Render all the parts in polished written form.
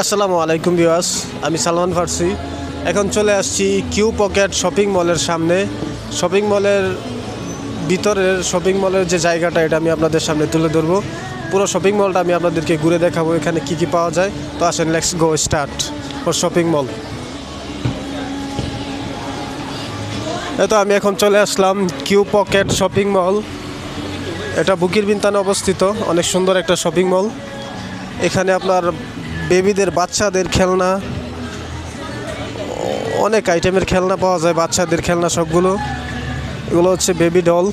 আসসালামু আলাইকুম ভিউয়ার্স, আমি সালমান ফার্সি। এখন চলে আসছি কিউ পকেট শপিং মলের সামনে। শপিং মলের ভিতরের শপিং মলের যে জায়গাটা, এটা আমি আপনাদের সামনে তুলে ধরবো। পুরো শপিং মলটা আমি আপনাদেরকে ঘুরে দেখাবো, এখানে কি কি পাওয়া যায়। তো আসেন, let's go start for shopping mall. তো আমি এখন চলে আসলাম কিউ পকেট শপিং মল। এটা বুকির বিন্তানে অবস্থিত, অনেক সুন্দর একটা শপিং মল। এখানে আপনার বেবিদের, বাচ্চাদের খেলনা, অনেক আইটেমের খেলনা পাওয়া যায়। বাচ্চাদের খেলনা সবগুলো, এগুলো হচ্ছে বেবি ডল।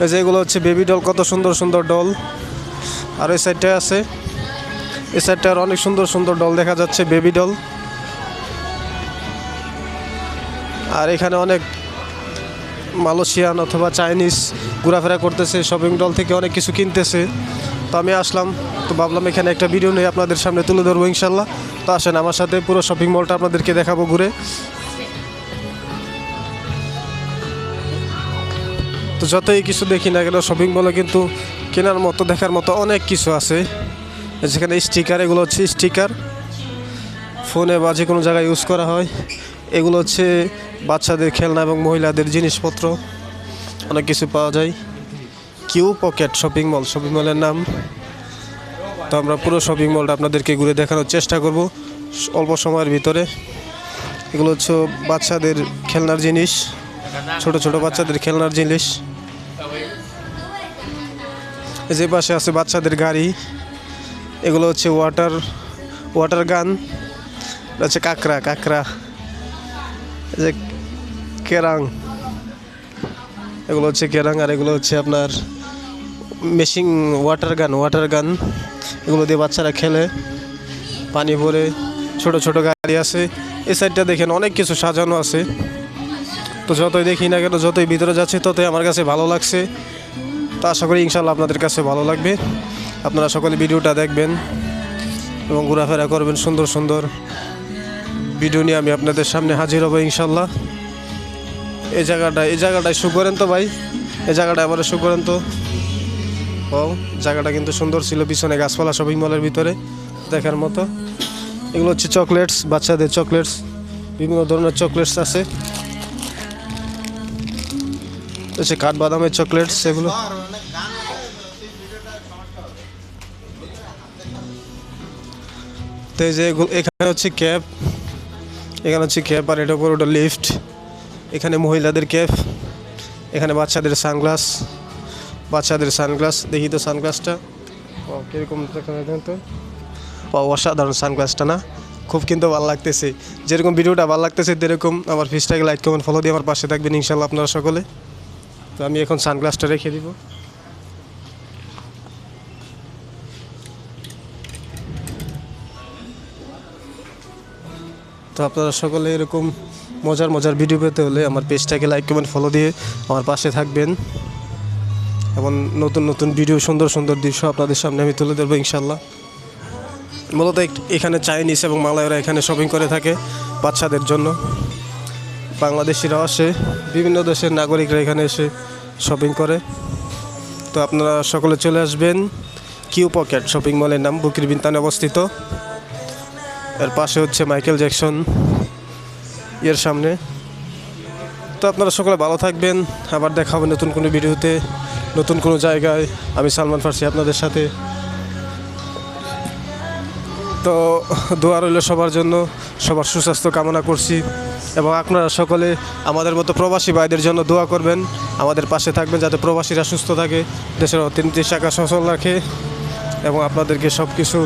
এই যে এগুলো হচ্ছে বেবি ডল, কত সুন্দর সুন্দর ডল। আর এই সাইডটায় আছে, এই সাইডটার অনেক সুন্দর সুন্দর ডল দেখা যাচ্ছে, বেবি ডল। আর এখানে অনেক মালয়েশিয়ান অথবা চাইনিজ ঘোরাফেরা করতেছে, শপিং ডল থেকে অনেক কিছু কিনতেছে। তো আমি আসলাম, তো ভাবলাম এখানে একটা ভিডিও নিয়ে আপনাদের সামনে তুলে ধরবো ইনশাল্লাহ। তো আসেন আমার সাথে, পুরো শপিং মলটা আপনাদেরকে দেখাবো ঘুরে। তো যতই কিছু দেখি না কেন, শপিং মলে কিন্তু কেনার মতো, দেখার মতো অনেক কিছু আছে। যেখানে স্টিকার, এগুলো হচ্ছে স্টিকার, ফোনে বা যে কোনো জায়গায় ইউজ করা হয়। এগুলো হচ্ছে বাচ্চাদের খেলনা এবং মহিলাদের জিনিসপত্র, অনেক কিছু পাওয়া যায়। Q Pocket shopping mall, shopping মলের নাম। তো আমরা পুরো শপিং মলটা আপনাদেরকে ঘুরে দেখানোর চেষ্টা করব অল্প সময়ের ভিতরে। এগুলো হচ্ছে বাচ্চাদের খেলনার জিনিস, ছোট ছোট বাচ্চাদের খেলনার জিনিস। যে পাশে আছে বাচ্চাদের গাড়ি, এগুলো হচ্ছে ওয়াটার গান, হচ্ছে কাঁকড়া, যে কেরাং, এগুলো হচ্ছে কেরাং। আর এগুলো হচ্ছে আপনার মেশিন ওয়াটার গান, এগুলো দিয়ে বাচ্চারা খেলে, পানি ভরে। ছোট ছোট গাড়ি আছে। এই সাইডটা দেখেন অনেক কিছু সাজানো আছে। তো যতই দেখি না কেন, যতই ভিতরে যাচ্ছে, ততই আমার কাছে ভালো লাগছে। তো আশা করি ইনশাল্লাহ আপনাদের কাছে ভালো লাগবে। আপনারা সকলে ভিডিওটা দেখবেন এবং ঘোরাফেরা করবেন। সুন্দর সুন্দর ভিডিও নিয়ে আমি আপনাদের সামনে হাজির হব ইনশাল্লাহ। এই জায়গাটায় শু করেন তো ভাই, এই জায়গাটা আবার শু করেন তো। ও, জায়গাটা কিন্তু সুন্দর ছিল, পিছনে গাছপালা শপিং মলের ভিতরে দেখার মতো। এগুলো হচ্ছে চকলেটস, বাচ্চাদের চকলেটস, বিভিন্ন ধরনের চকলেটস আছে। হচ্ছে কাঠবাদামের চকলেটস এগুলো। তো এই যে এখানে হচ্ছে ক্যাপ, আর এটা উপর ওটা লিফট। এখানে মহিলাদের ক্যাপ, এখানে বাচ্চাদের সানগ্লাস। দেখি তো সানগ্লাসটা, ও কীরকম তো। অসাধারণ সানগ্লাসটা না, খুব কিন্তু ভালো লাগতেছে। যেরকম ভিডিওটা ভালো লাগতেছে, যেরকম আমার পেজটাকে লাইক কমেন্ট ফলো দিয়ে আমার পাশে থাকবেন ইনশাল্লাহ আপনারা সকলে। তো আমি এখন সানগ্লাসটা রেখে দিব। তো আপনারা সকলে এরকম মজার ভিডিও পেতে হলে আমার পেজটাকে লাইক কমেন্ট ফলো দিয়ে আমার পাশে থাকবেন। এবং নতুন ভিডিও, সুন্দর দৃশ্য আপনাদের সামনে আমি তুলে ধরবো ইনশাল্লাহ। মূলত এখানে চাইনিজ এবং মালয়েরা এখানে শপিং করে থাকে বাচ্চাদের জন্য। বাংলাদেশিরাও আসে, বিভিন্ন দেশের নাগরিকরা এখানে এসে শপিং করে। তো আপনারা সকলে চলে আসবেন। কিউ পকেট শপিং মলের নাম, বুকির বিন্তানে অবস্থিত। এর পাশে হচ্ছে মাইকেল জ্যাকসন এর সামনে। তো আপনারা সকলে ভালো থাকবেন, আবার দেখা হবে নতুন কোনো ভিডিওতে, নতুন কোনো জায়গায়। আমি সালমান ফার্সি আপনাদের সাথে। তো দোয়া রইল সবার জন্য, সবার সুস্বাস্থ্য কামনা করছি। এবং আপনারা সকলে আমাদের মতো প্রবাসী ভাইদের জন্য দোয়া করবেন, আমাদের পাশে থাকবেন, যাতে প্রবাসীরা সুস্থ থাকে, দেশের অর্থনীতির শাখা সচল রাখে এবং আপনাদেরকে সব কিছু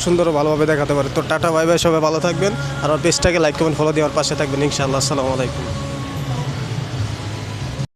সুন্দর ও ভালোভাবে দেখাতে পারে। তো টাটা, বাই বাই, সবাই ভালো থাকবেন। আর আমার পেজটাকে লাইক কমেন্ট ফলো দিয়ে আমার পাশে থাকবেন ইনশাআল্লাহ। আসসালামু আলাইকুম।